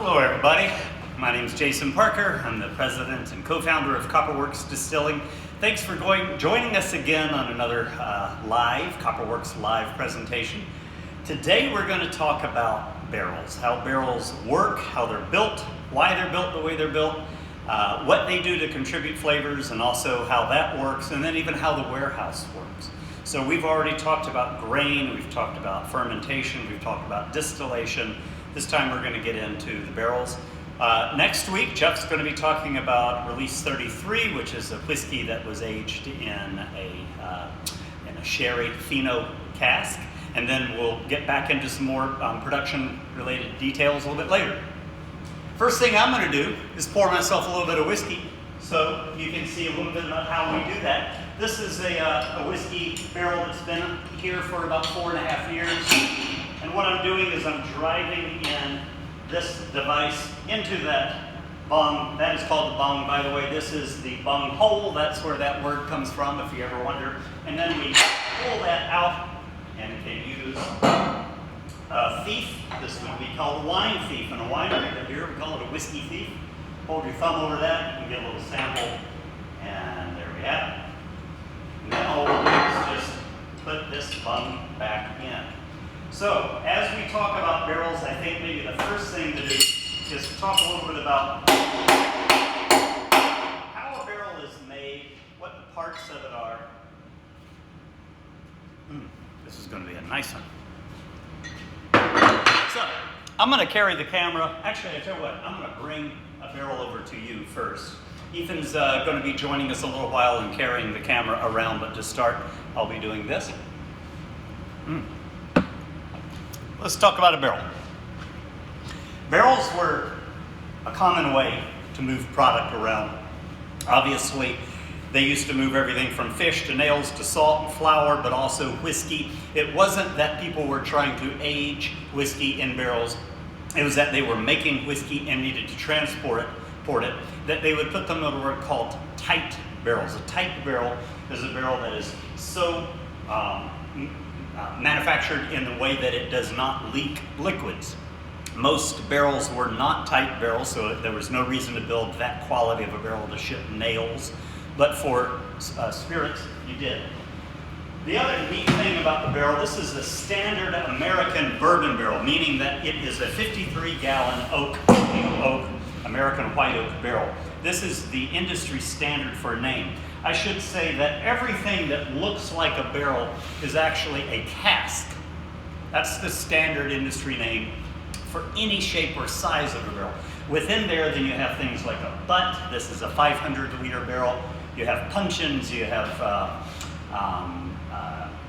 Hello everybody, my name is Jason Parker. I'm the president and co-founder of Copperworks Distilling. Thanks for joining us again on another Copperworks live presentation. Today we're going to talk about barrels, how barrels work, how they're built, why they're built the way they're built, what they do to contribute flavors, and also how that works, and then even how the warehouse works. So we've already talked about grain, we've talked about fermentation, we've talked about distillation. This time we're going to get into the barrels. Next week, Jeff's going to be talking about Release 33, which is a whiskey that was aged in a sherry Fino cask. And then we'll get back into some more production-related details a little bit later. First thing I'm going to do is pour myself a little bit of whiskey so you can see a little bit about how we do that. This is a whiskey barrel that's been here for about 4.5 years. And what I'm doing is I'm driving in this device into that bung. That is called the bung, by the way. This is the bung hole. That's where that word comes from, if you ever wonder. And then we pull that out and can use a thief. This would be called a wine thief in a winery. But here we call it a whiskey thief. Hold your thumb over that and get a little sample. And there we have it. And then all we'll do is just put this bung back in. So, as we talk about barrels, I think maybe the first thing to do is to talk a little bit about how a barrel is made, what the parts of it are. This is going to be a nice one. So, I'm going to carry the camera. Actually, I tell you what, I'm going to bring a barrel over to you first. Ethan's going to be joining us a little while and carrying the camera around, but to start, I'll be doing this. Let's talk about a barrel. Barrels were a common way to move product around. Obviously, they used to move everything from fish to nails to salt and flour, but also whiskey. It wasn't that people were trying to age whiskey in barrels. It was that they were making whiskey and needed to transport it, that they would put them in what were called tight barrels. A tight barrel is a barrel that is so manufactured in the way that it does not leak liquids. Most barrels were not tight barrels, so there was no reason to build that quality of a barrel to ship nails, but for spirits, you did. The other neat thing about the barrel, this is a standard American bourbon barrel, meaning that it is a 53-gallon American white oak barrel. This is the industry standard for a name. I should say that everything that looks like a barrel is actually a cask. That's the standard industry name for any shape or size of a barrel. Within there, then you have things like a butt. This is a 500-liter barrel. You have puncheons. You have,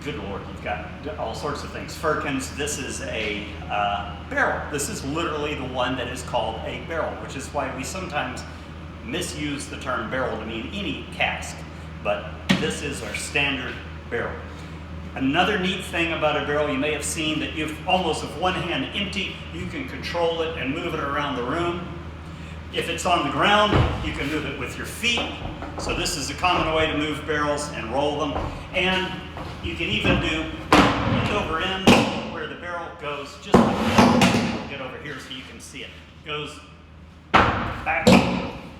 good Lord, you've got all sorts of things. Firkins. This is a barrel. This is literally the one that is called a barrel, which is why we sometimes misuse the term barrel to mean any cask, but this is our standard barrel. Another neat thing about a barrel, you may have seen that if almost with one hand empty, you can control it and move it around the room. If it's on the ground, you can move it with your feet. So this is a common way to move barrels and roll them. And you can even do end over end, where the barrel goes just like this. I'll get over here so you can see it. Goes back.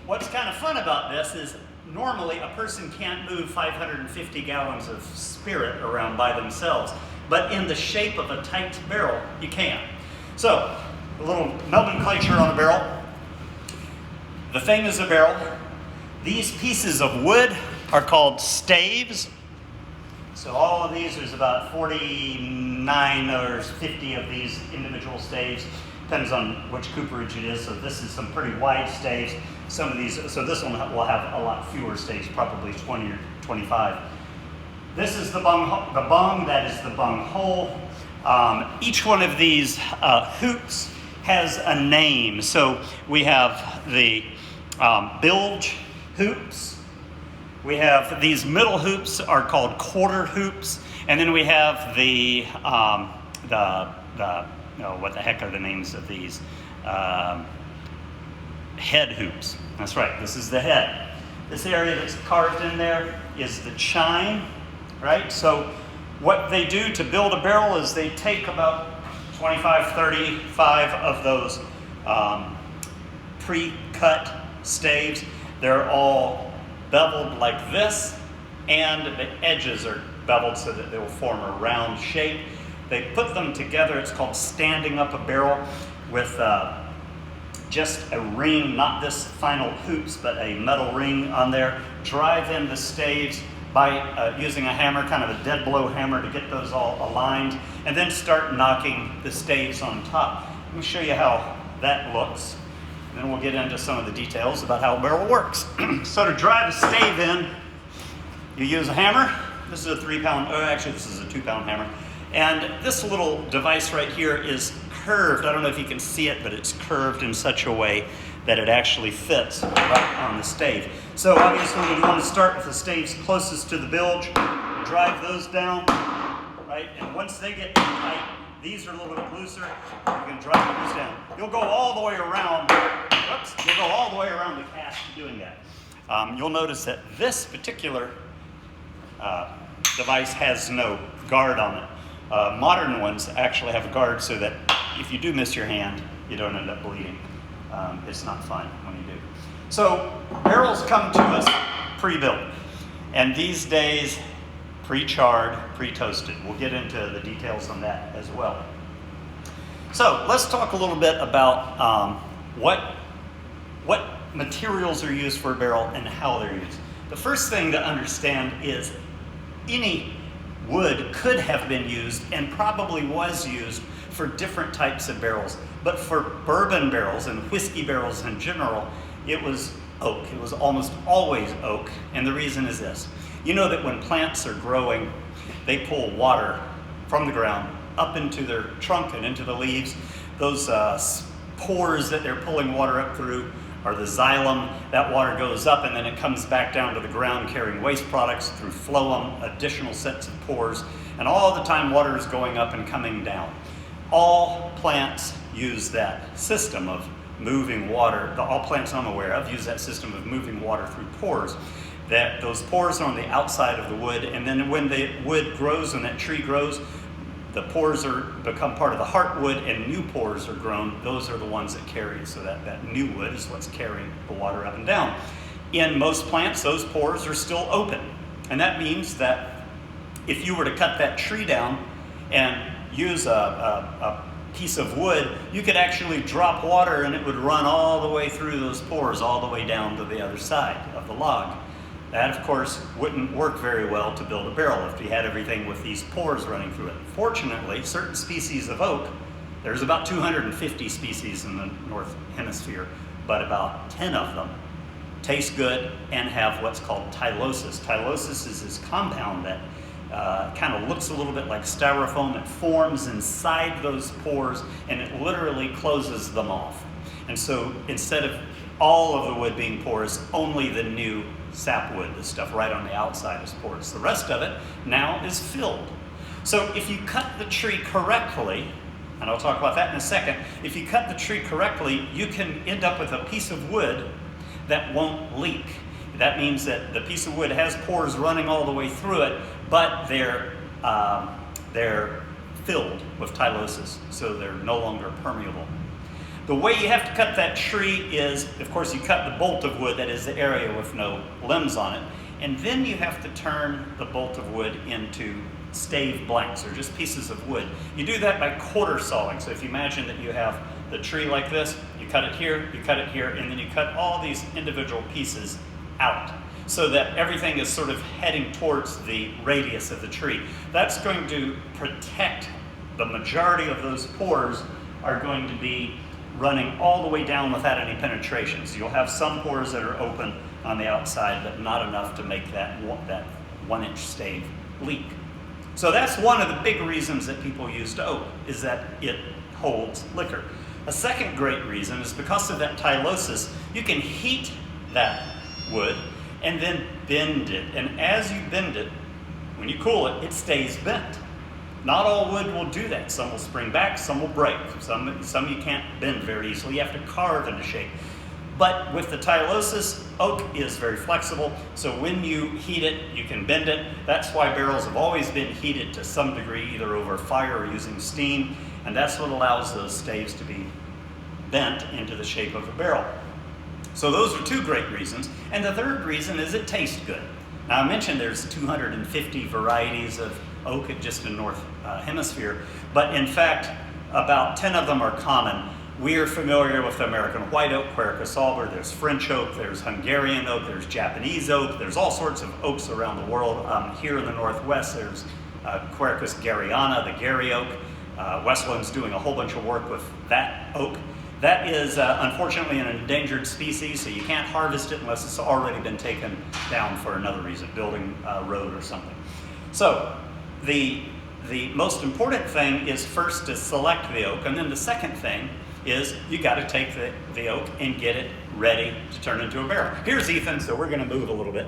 What's kind of fun about this is normally a person can't move 550 gallons of spirit around by themselves, but in the shape of a tight barrel, you can. So, a little nomenclature on a barrel. The thing is a barrel. These pieces of wood are called staves. So all of these, there's about 49 or 50 of these individual staves. Depends on which cooperage it is. So this is some pretty wide staves. Some of these, so this one will have a lot fewer staves, probably 20 or 25. This is the bung, that is the bung hole. Each one of these hoops has a name. So we have the bilge hoops. We have these middle hoops are called quarter hoops. And then we have the what the heck are the names of these? Head hoops. That's right, this is the head. This area that's carved in there is the chine, right? So what they do to build a barrel is they take about 25, 35 of those pre-cut staves. They're all beveled like this, and the edges are beveled so that they will form a round shape. They put them together. It's called standing up a barrel with just a ring, not this final hoops, but a metal ring on there. Drive in the staves by using a hammer, kind of a dead blow hammer, to get those all aligned, and then start knocking the staves on top. Let me show you how that looks, and then we'll get into some of the details about how a barrel works. So to drive a stave in, you use a hammer. This is a 3-pound, actually this is a 2-pound hammer. And this little device right here is curved. I don't know if you can see it, but it's curved in such a way that it actually fits right on the stave. So obviously you want to start with the staves closest to the bilge, drive those down, right? And once they get tight, these are a little bit looser, you can drive those down. You'll go all the way around, you'll go all the way around the cask doing that. You'll notice that this particular device has no guard on it. Modern ones actually have a guard so that if you do miss your hand, you don't end up bleeding. It's not fun when you do. So barrels come to us pre-built, and these days pre-charred, pre-toasted. We'll get into the details on that as well. So let's talk a little bit about what materials are used for a barrel and how they're used. The first thing to understand is any wood could have been used and probably was used for different types of barrels. But for bourbon barrels and whiskey barrels in general, it was oak. It was almost always oak. And the reason is this. You know that when plants are growing, they pull water from the ground up into their trunk and into the leaves. Those pores that they're pulling water up through are the xylem. That water goes up and then it comes back down to the ground carrying waste products through phloem, additional sets of pores, and all the time water is going up and coming down. All plants use that system of moving water. All plants I'm aware of use that system of moving water through pores. That those pores are on the outside of the wood, and then when the wood grows and that tree grows, the pores become part of the heartwood and new pores are grown. Those are the ones that carry, so that new wood is what's carrying the water up and down. In most plants, those pores are still open. And that means that if you were to cut that tree down and use a piece of wood, you could actually drop water and it would run all the way through those pores, all the way down to the other side of the log. That, of course, wouldn't work very well to build a barrel if you had everything with these pores running through it. Fortunately, certain species of oak, there's about 250 species in the North Hemisphere, but about 10 of them taste good and have what's called tylosis. Tylosis is this compound that kind of looks a little bit like styrofoam. It forms inside those pores and it literally closes them off. And so instead of all of the wood being porous, only the new sapwood, the stuff right on the outside, is porous. The rest of it now is filled. So if you cut the tree correctly, and I'll talk about that in a second, if you cut the tree correctly, you can end up with a piece of wood that won't leak. That means that the piece of wood has pores running all the way through it, but they're filled with tylosis, so they're no longer permeable. The way you have to cut that tree is, of course, you cut the bolt of wood, that is the area with no limbs on it, and then you have to turn the bolt of wood into stave blanks, or just pieces of wood. You do that by quarter sawing. So if you imagine that you have the tree like this, you cut it here, and then you cut all these individual pieces out, so that everything is sort of heading towards the radius of the tree. That's going to protect the majority of those pores are going to be running all the way down without any penetration. So you'll have some pores that are open on the outside, but not enough to make that 1-inch stave leak. So that's one of the big reasons that people use oak, is that it holds liquor. A second great reason is because of that tylosis, you can heat that wood and then bend it. And as you bend it, when you cool it, it stays bent. Not all wood will do that. Some will spring back, some will break. Some you can't bend very easily. You have to carve into shape. But with the tylosis, oak is very flexible, so when you heat it, you can bend it. That's why barrels have always been heated to some degree, either over fire or using steam, and that's what allows those staves to be bent into the shape of a barrel. So those are two great reasons. And the third reason is it tastes good. Now I mentioned there's 250 varieties of oak just in the North Hemisphere, but in fact, about 10 of them are common. We are familiar with American white oak, Quercus albor, there's French oak, there's Hungarian oak, there's Japanese oak, there's all sorts of oaks around the world. Here in the Northwest, there's Quercus garryana, the Gary oak. Westland's doing a whole bunch of work with that oak. That is unfortunately an endangered species, so you can't harvest it unless it's already been taken down for another reason, building a road or something. So the most important thing is first to select the oak, and then the second thing is you got to take the oak and get it ready to turn into a barrel. Here's Ethan, so we're going to move a little bit.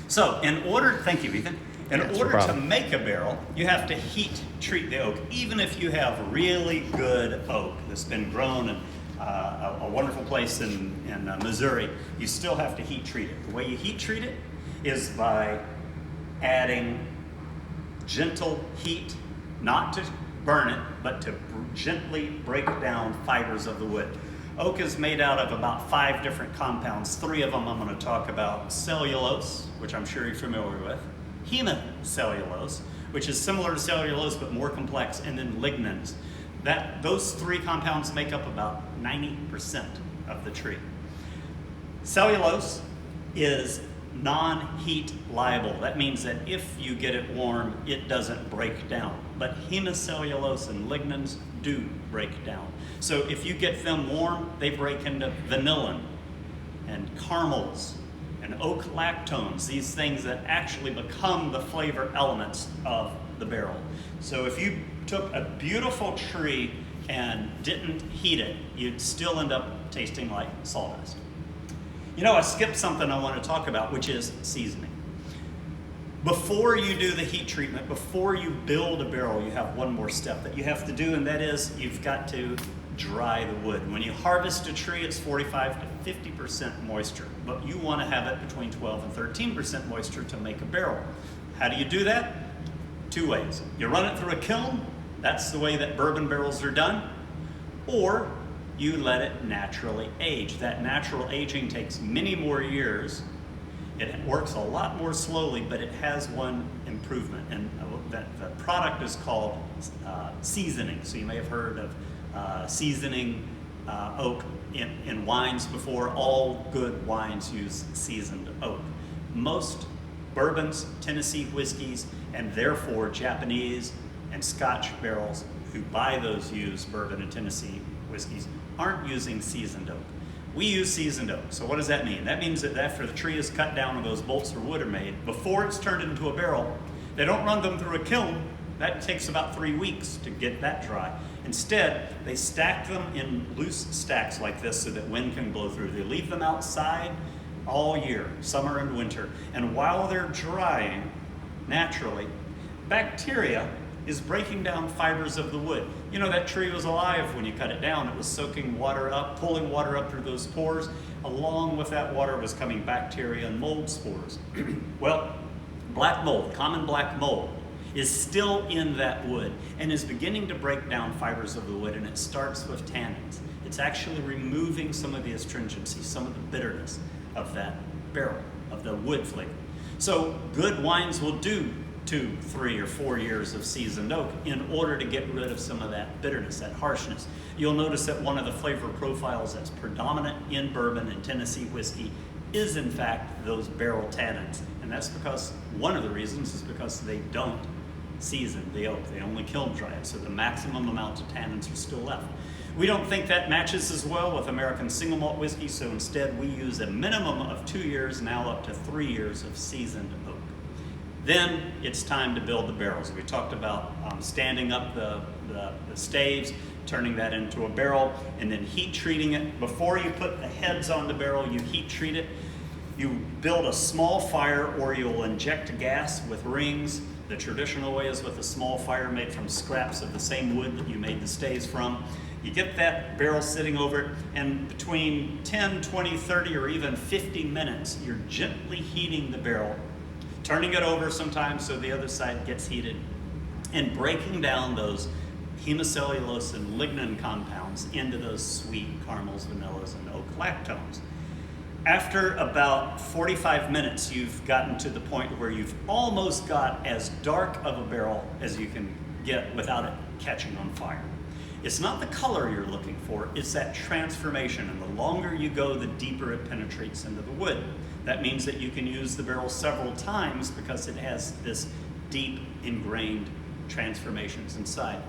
So in order, thank you, Ethan. In order to make a barrel, you have to heat treat the oak. Even if you have really good oak that's been grown in a wonderful place in Missouri, you still have to heat treat it. The way you heat treat it is by adding gentle heat, not to burn it, but to gently break down fibers of the wood. Oak is made out of about 5 different compounds. 3 of them I'm going to talk about. Cellulose, which I'm sure you're familiar with. Hemicellulose, which is similar to cellulose but more complex, and then lignins. Those 3 compounds make up about 90% of the tree. Cellulose is non-heat liable. That means that if you get it warm, it doesn't break down. But hemicellulose and lignins do break down. So if you get them warm, they break into vanillin and caramels and oak lactones, these things that actually become the flavor elements of the barrel. So if you took a beautiful tree and didn't heat it, you'd still end up tasting like sawdust. You know, I skipped something I want to talk about, which is seasoning. Before you do the heat treatment, before you build a barrel, you have one more step that you have to do, and that is you've got to dry the wood. When you harvest a tree, it's 45 to 50% moisture, but you want to have it between 12 and 13% moisture to make a barrel. How do you do that? 2 ways. You run it through a kiln, that's the way that bourbon barrels are done, or you let it naturally age. That natural aging takes many more years. It works a lot more slowly, but it has one improvement, and the product is called seasoning. So you may have heard of seasoning oak in wines before. All good wines use seasoned oak. Most bourbons, Tennessee whiskeys, and therefore Japanese and Scotch barrels who buy those used bourbon and Tennessee whiskeys aren't using seasoned oak. We use seasoned oak. So what does that mean? That means that after the tree is cut down and those bolts or wood are made, before it's turned into a barrel, they don't run them through a kiln. That takes about 3 weeks to get that dry. Instead, they stack them in loose stacks like this so that wind can blow through. They leave them outside all year, summer and winter. And while they're drying, naturally, bacteria is breaking down fibers of the wood. You know, that tree was alive when you cut it down. It was soaking water up, pulling water up through those pores. Along with that water was coming bacteria and mold spores. Well, black mold, common black mold, is still in that wood and is beginning to break down fibers of the wood, and it starts with tannins. It's actually removing some of the astringency, some of the bitterness of that barrel, of the wood flavor. So good wines will do 2, 3, or 4 years of seasoned oak in order to get rid of some of that bitterness, that harshness. You'll notice that one of the flavor profiles that's predominant in bourbon and Tennessee whiskey is in fact those barrel tannins. And that's because, one of the reasons is because they don't season the oak. They only kiln dry it, so the maximum amount of tannins are still left. We don't think that matches as well with American single malt whiskey, so instead we use a minimum of 2 years, now up to 3 years of seasoned oak. Then it's time to build the barrels. We talked about standing up the staves, turning that into a barrel, and then heat treating it. Before you put the heads on the barrel, you heat treat it. You build a small fire, or you'll inject gas with rings. The traditional way is with a small fire made from scraps of the same wood that you made the staves from. You get that barrel sitting over it, and between 10, 20, 30, or even 50 minutes, you're gently heating the barrel, turning it over sometimes so the other side gets heated, and breaking down those hemicellulose and lignin compounds into those sweet caramels, vanillas, and oak lactones. After about 45 minutes, you've gotten to the point where you've almost got as dark of a barrel as you can get without it catching on fire. It's not the color you're looking for, it's that transformation, and the longer you go, the deeper it penetrates into the wood. That means that you can use the barrel several times because it has this deep ingrained transformations inside.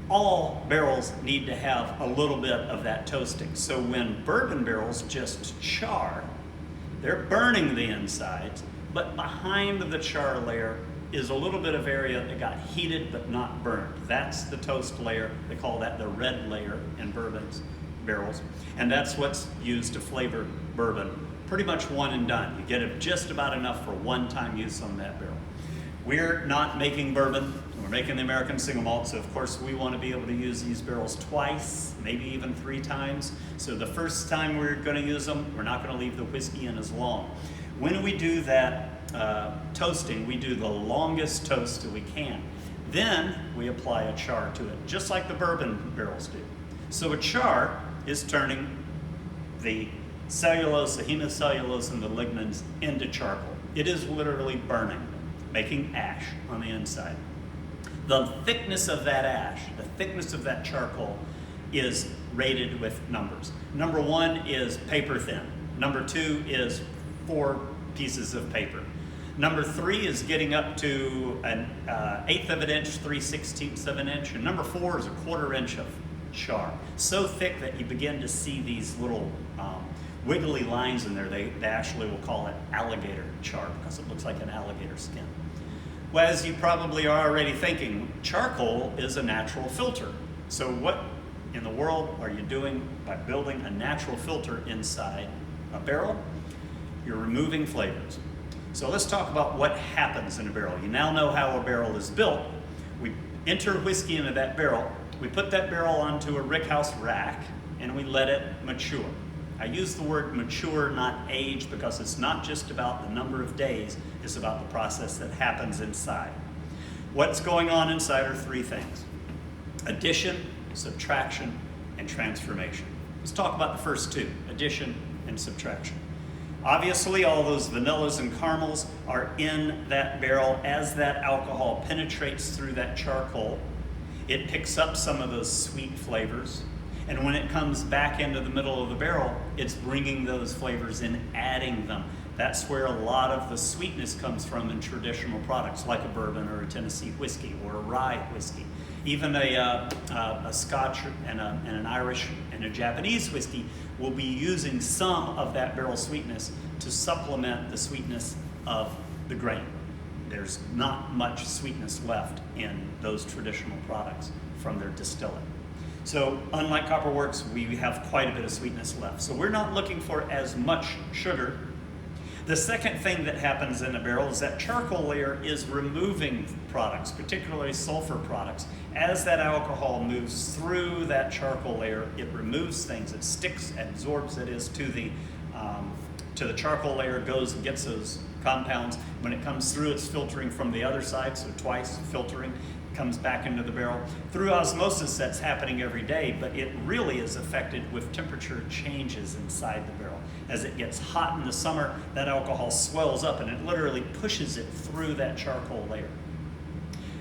All barrels need to have a little bit of that toasting. So when bourbon barrels just char, they're burning the insides, but behind the char layer is a little bit of area that got heated but not burned. That's the toast layer. They call that the red layer in bourbons barrels. And that's what's used to flavor bourbon. Pretty much one and done. You get it just about enough for one-time use on that barrel. We're not making bourbon. We're making the American single malt, so of course we want to be able to use these barrels twice, maybe even 3 times. So the first time we're going to use them, we're not going to leave the whiskey in as long. When we do that toasting, we do the longest toast that we can. Then we apply a char to it, just like the bourbon barrels do. So a char is turning the cellulose, the hemicellulose, and the lignins into charcoal. It is literally burning, making ash on the inside. The thickness of that ash, the thickness of that charcoal is rated with numbers. Number 1 is paper thin. Number 2 is 4 pieces of paper. Number 3 is getting up to an 1/8 of an inch, 3/16 of an inch. And number 4 is a 1/4 inch of char. So thick that you begin to see these little wiggly lines in there. They actually will call it alligator char because it looks like an alligator skin. Well, as you probably are already thinking, charcoal is a natural filter. So what in the world are you doing by building a natural filter inside a barrel? You're removing flavors. So let's talk about what happens in a barrel. You now know how a barrel is built. We enter whiskey into that barrel. We put that barrel onto a rickhouse rack and we let it mature. I use the word mature, not age, because it's not just about the number of days, it's about the process that happens inside. What's going on inside are 3 things: addition, subtraction, and transformation. Let's talk about the first 2, addition and subtraction. Obviously, all those vanillas and caramels are in that barrel. As that alcohol penetrates through that charcoal, it picks up some of those sweet flavors. And when it comes back into the middle of the barrel, it's bringing those flavors in, adding them. That's where a lot of the sweetness comes from in traditional products, like a bourbon or a Tennessee whiskey or a rye whiskey. Even a Scotch and an Irish and a Japanese whiskey will be using some of that barrel sweetness to supplement the sweetness of the grain. There's not much sweetness left in those traditional products from their distilling. So unlike Copperworks, we have quite a bit of sweetness left. So we're not looking for as much sugar. The second thing that happens in a barrel is that charcoal layer is removing products, particularly sulfur products. As that alcohol moves through that charcoal layer, it removes things. It sticks, absorbs, that is, to the charcoal layer, goes and gets those compounds. When it comes through, it's filtering from the other side, so twice filtering. Comes back into the barrel. Through osmosis, that's happening every day, but it really is affected with temperature changes inside the barrel. As it gets hot in the summer, that alcohol swells up and it literally pushes it through that charcoal layer.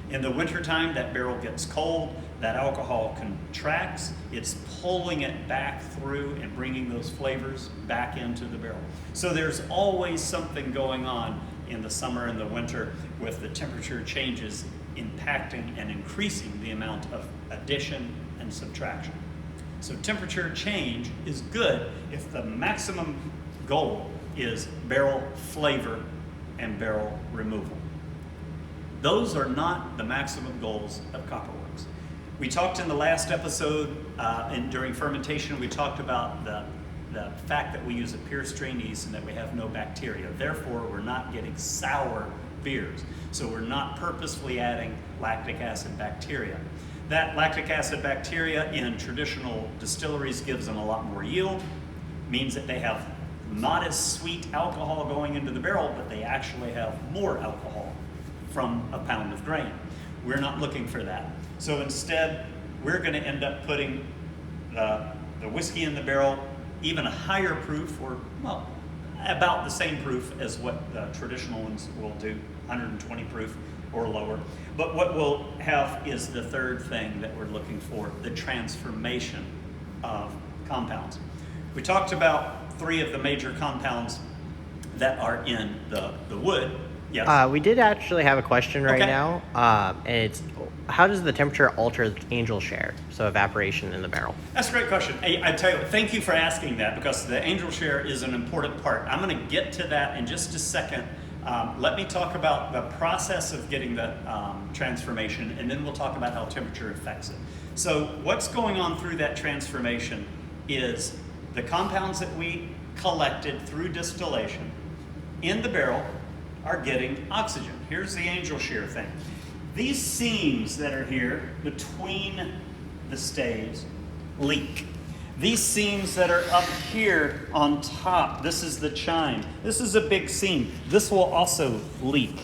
In the wintertime, that barrel gets cold, that alcohol contracts, it's pulling it back through and bringing those flavors back into the barrel. So there's always something going on in the summer and the winter with the temperature changes impacting and increasing the amount of addition and subtraction. So temperature change is good if the maximum goal is barrel flavor and barrel removal. Those are not the maximum goals of Copperworks. We talked in the last episode, and during fermentation, we talked about the fact that we use a pure strain yeast and that we have no bacteria. Therefore, we're not getting sour beers. So we're not purposefully adding lactic acid bacteria. That lactic acid bacteria in traditional distilleries gives them a lot more yield, means that they have not as sweet alcohol going into the barrel, but they actually have more alcohol from a pound of grain. We're not looking for that. So instead, we're going to end up putting the whiskey in the barrel even a higher proof, or, well, about the same proof as what the traditional ones will do, 120 proof or lower. But what we'll have is the third thing that we're looking for, the transformation of compounds. We talked about 3 of the major compounds that are in the wood. Yes? We did actually have a question right Okay. now, and it's, how does the temperature alter the angel share, so evaporation in the barrel? That's a great question. I tell you what, thank you for asking that, because the angel share is an important part. I'm going to get to that in just a second. Let me talk about the process of getting the transformation, and then we'll talk about how temperature affects it. So what's going on through that transformation is the compounds that we collected through distillation in the barrel are getting oxygen. Here's the angel share thing. These seams that are here between the staves leak. These seams that are up here on top, this is the chine. This is a big seam. This will also leak.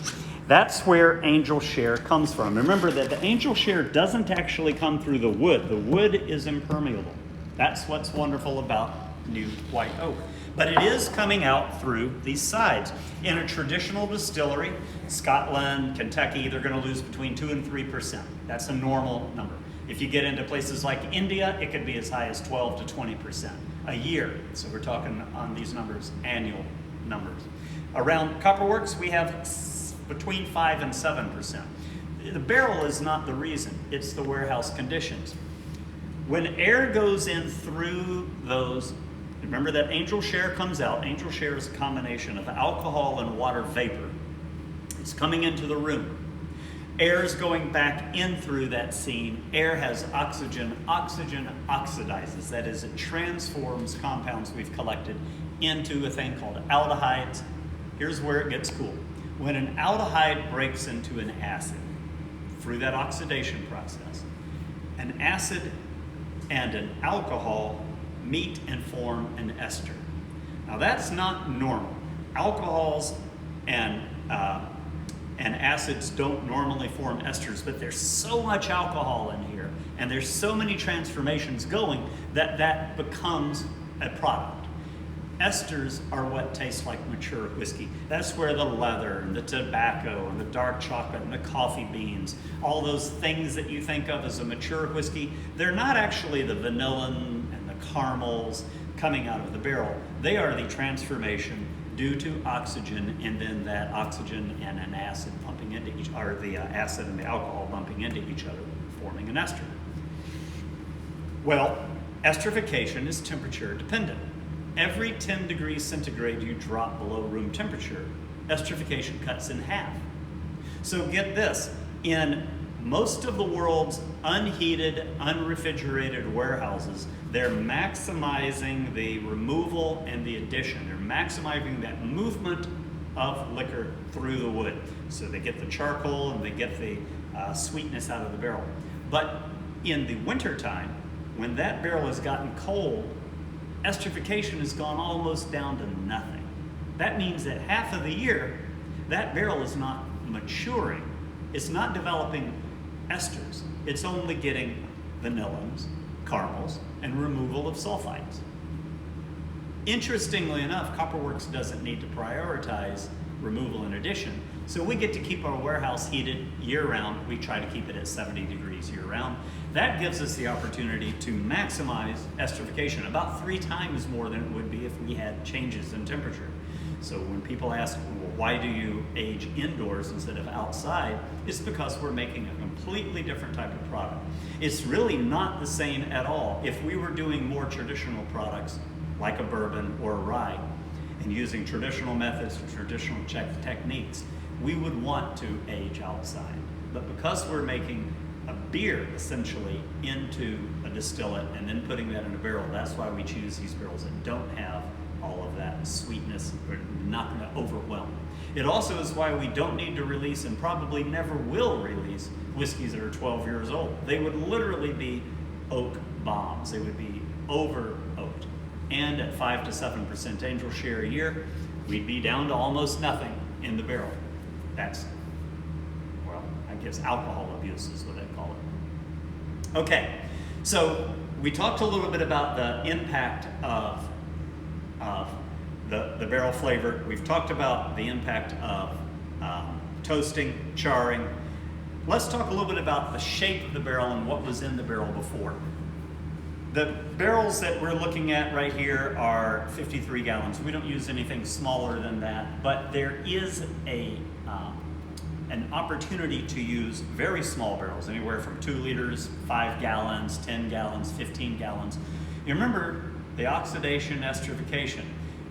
That's where angel share comes from. Remember that the angel share doesn't actually come through the wood. The wood is impermeable. That's what's wonderful about new white oak. But it is coming out through these sides. In a traditional distillery, Scotland, Kentucky, they're going to lose between 2 and 3%. That's a normal number. If you get into places like India, it could be as high as 12 to 20% a year. So we're talking on these numbers, annual numbers. Around Copperworks, we have between 5 and 7%. The barrel is not the reason, it's the warehouse conditions. When air goes in through those, remember that angel share comes out. Angel share is a combination of alcohol and water vapor. It's coming into the room. Air is going back in through that seam. Air has oxygen. Oxygen oxidizes. That is, it transforms compounds we've collected into a thing called aldehydes. Here's where it gets cool. When an aldehyde breaks into an acid through that oxidation process, an acid and an alcohol meet and form an ester. Now that's not normal. Alcohols and acids don't normally form esters, but there's so much alcohol in here and there's so many transformations going that becomes a product. Esters are what tastes like mature whiskey. That's where the leather and the tobacco and the dark chocolate and the coffee beans, all those things that you think of as a mature whiskey, they're not actually the vanilla and the caramels coming out of the barrel. They are the transformation due to oxygen, and then that oxygen and an acid bumping into each, or the acid and the alcohol bumping into each other, forming an ester. Well, esterification is temperature dependent. Every 10 degrees centigrade you drop below room temperature, esterification cuts in half. So get this, in most of the world's unheated, unrefrigerated warehouses, they're maximizing the removal and the addition. They're maximizing that movement of liquor through the wood. So they get the charcoal and they get the sweetness out of the barrel. But in the wintertime, when that barrel has gotten cold, esterification has gone almost down to nothing. That means that half of the year, that barrel is not maturing. It's not developing esters. It's only getting vanillins, caramels, and removal of sulfites. Interestingly enough, Copperworks doesn't need to prioritize removal and addition, so we get to keep our warehouse heated year-round. We try to keep it at 70 degrees year-round. That gives us the opportunity to maximize esterification, about 3 times more than it would be if we had changes in temperature. So when people ask, well, why do you age indoors instead of outside? It's because we're making a completely different type of product. It's really not the same at all. If we were doing more traditional products, like a bourbon or a rye, and using traditional methods or traditional techniques, we would want to age outside. But because we're making a beer essentially into a distillate and then putting that in a barrel, that's why we choose these barrels that don't have all of that sweetness, or not going to overwhelm. It also is why we don't need to release, and probably never will release, whiskeys that are 12 years old. They would literally be oak bombs. They would be over oaked. And at 5 to 7% angel share a year, we'd be down to almost nothing in the barrel. That's, well, I gives alcohol abuse is what they call it. Okay, so we talked a little bit about the impact of the barrel flavor. We've talked about the impact of toasting, charring. Let's talk a little bit about the shape of the barrel and what was in the barrel before. The barrels that we're looking at right here are 53 gallons. We don't use anything smaller than that, but there is an opportunity to use very small barrels, anywhere from 2 liters, 5 gallons, 10 gallons, 15 gallons. You remember the oxidation, esterification.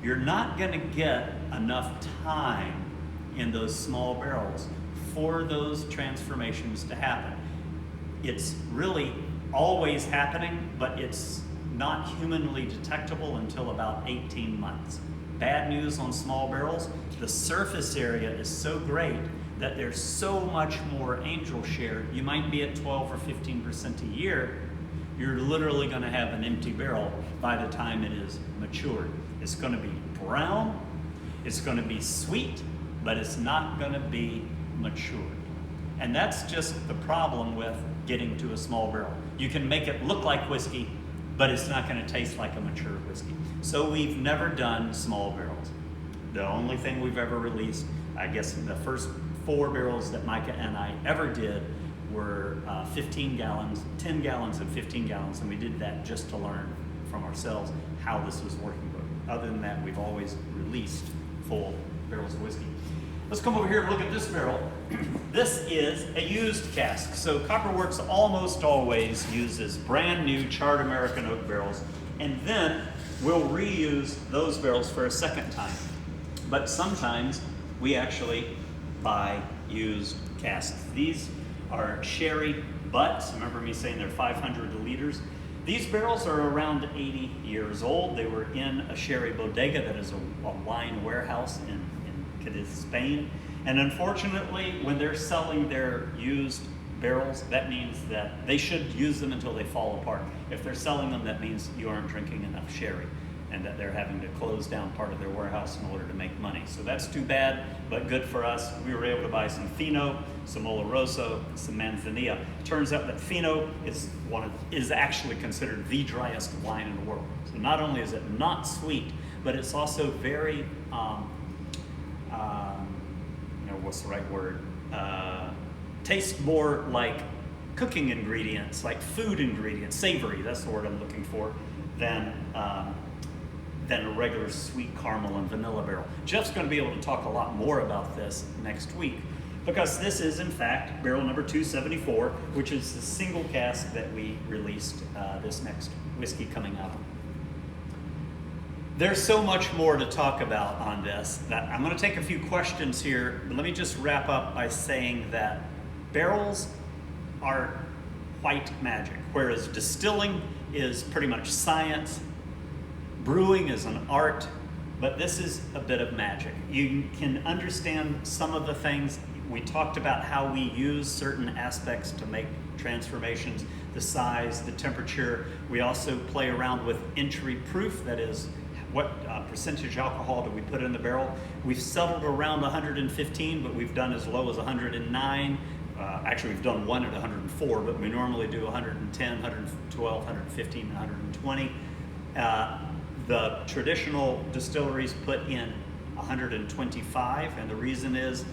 You're not going to get enough time in those small barrels for those transformations to happen. It's really always happening, but it's not humanly detectable until about 18 months. Bad news on small barrels, the surface area is so great that there's so much more angel share. You might be at 12 or 15% a year. You're literally going to have an empty barrel by the time it is matured. It's going to be brown, it's going to be sweet, but it's not going to be matured. And that's just the problem with getting to a small barrel. You can make it look like whiskey, but it's not going to taste like a mature whiskey. So we've never done small barrels. The only thing we've ever released, I guess the first 4 barrels that Micah and I ever did were 15 gallons, 10 gallons and 15 gallons, and we did that just to learn from ourselves how this was working. But other than that, we've always released full barrels of whiskey. Let's come over here and look at this barrel. This is a used cask. So Copperworks almost always uses brand new charred American oak barrels, and then we'll reuse those barrels for a second time. But sometimes we actually buy used casks. These are sherry butts. Remember me saying they're 500 liters? These barrels are around 80 years old. They were in a sherry bodega, that is a wine warehouse in Cadiz, Spain. And unfortunately, when they're selling their used barrels, that means that they should use them until they fall apart. If they're selling them, that means you aren't drinking enough sherry, and that they're having to close down part of their warehouse in order to make money. So that's too bad, but good for us. We were able to buy some Fino, some Oloroso, some Manzanilla. It turns out that Fino is actually considered the driest wine in the world. So not only is it not sweet, but it's also very, what's the right word? Tastes more like cooking ingredients, like food ingredients, savory, that's the word I'm looking for, than a regular sweet caramel and vanilla barrel. Jeff's going to be able to talk a lot more about this next week, because this is in fact barrel number 274, which is the single cask that we released this next whiskey coming out. There's so much more to talk about on this that I'm going to take a few questions here, but let me just wrap up by saying that barrels are white magic, whereas distilling is pretty much science, brewing is an art, but this is a bit of magic. You can understand some of the things. We talked about how we use certain aspects to make transformations, the size, the temperature. We also play around with entry proof, that is, what percentage alcohol do we put in the barrel. We've settled around 115, but we've done as low as 109. Actually, we've done one at 104, but we normally do 110, 112, 115, 120. The traditional distilleries put in 125, and the reason is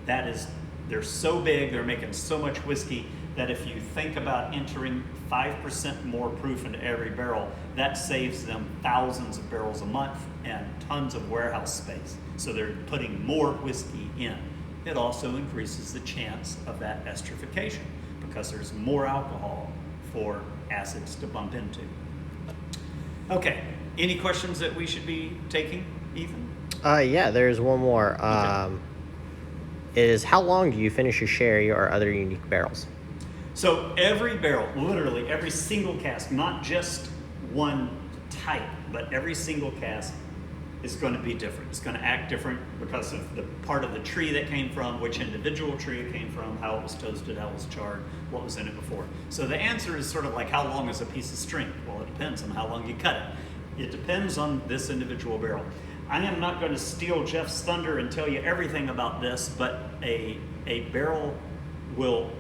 they're so big, they're making so much whiskey, that if you think about entering 5% more proof into every barrel, that saves them thousands of barrels a month and tons of warehouse space. So they're putting more whiskey in. It also increases the chance of that esterification, because there's more alcohol for acids to bump into. Okay, any questions that we should be taking, Ethan? Yeah, there's one more. Okay. Is how long do you finish your sherry or other unique barrels? So every barrel, literally every single cask, not just one type, but every single cask is going to be different. It's going to act different because of the part of the tree that came from, which individual tree it came from, how it was toasted, how it was charred, what was in it before. So the answer is sort of like, how long is a piece of string? Well, it depends on how long you cut it. It depends on this individual barrel. I am not going to steal Jeff's thunder and tell you everything about this, but a barrel will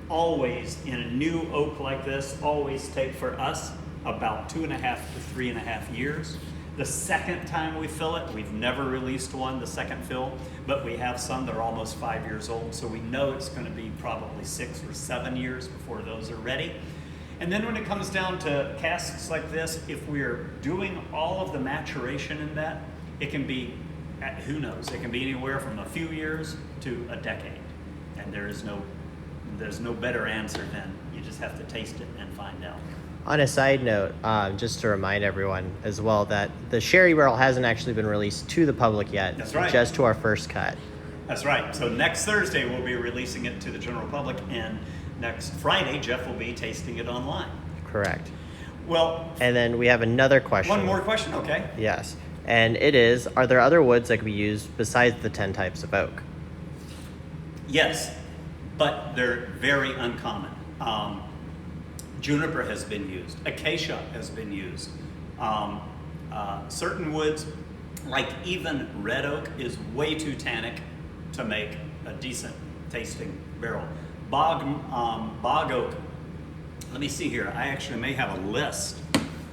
always, in a new oak like this, always take for us about 2.5 to 3.5 years. The second time we fill it, we've never released one, the second fill, but we have some that are almost 5 years old, so we know it's going to be probably 6 or 7 years before those are ready. And then when it comes down to casks like this, if we're doing all of the maturation in that, it can be, who knows, it can be anywhere from a few years to a decade. And there's no better answer than you just have to taste it and find out. On a side note, just to remind everyone as well that the sherry barrel hasn't actually been released to the public yet. That's right. Just to our first cut. That's right. So next Thursday we'll be releasing it to the general public, and next Friday Jeff will be tasting it online. Correct. Well, and then we have another question. One more question, okay. Yes. And it is, are there other woods that can be used besides the 10 types of oak? Yes, but they're very uncommon. Juniper has been used. Acacia has been used. Certain woods, like even red oak, is way too tannic to make a decent tasting barrel. Bog oak. Let me see here. I actually may have a list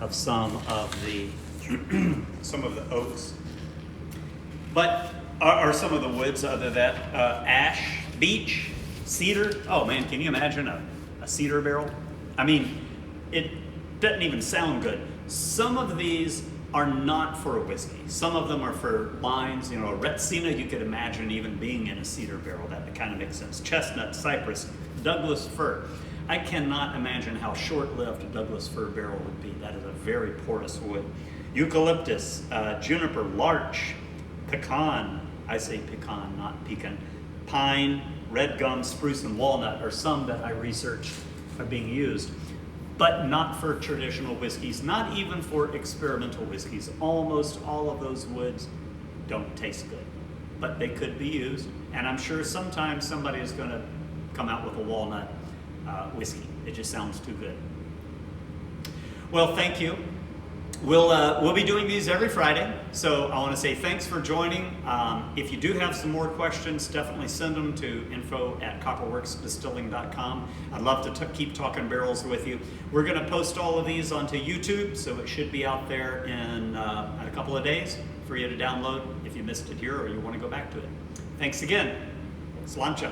of some of the oaks, but are some of the woods other than ash, beech, cedar. Oh man, can you imagine a cedar barrel? I mean, it doesn't even sound good. Some of these are not for a whiskey. Some of them are for wines. You know, a Retsina you could imagine even being in a cedar barrel. That kind of makes sense. Chestnut, cypress, Douglas fir. I cannot imagine how short-lived a Douglas fir barrel would be. That is a very porous wood. Eucalyptus, juniper, larch, pecan. I say pecan, not pecan. Pine, red gum, spruce, and walnut are some that I researched are being used, but not for traditional whiskeys, not even for experimental whiskeys. Almost all of those woods don't taste good, but they could be used, and I'm sure sometimes somebody is going to come out with a walnut whiskey. It just sounds too good. Well, thank you. We'll be doing these every Friday, so I want to say thanks for joining. If you do have some more questions, definitely send them to info@copperworksdistilling.com. I'd love to keep talking barrels with you. We're going to post all of these onto YouTube, so it should be out there in a couple of days for you to download if you missed it here or you want to go back to it. Thanks again. Sláinte.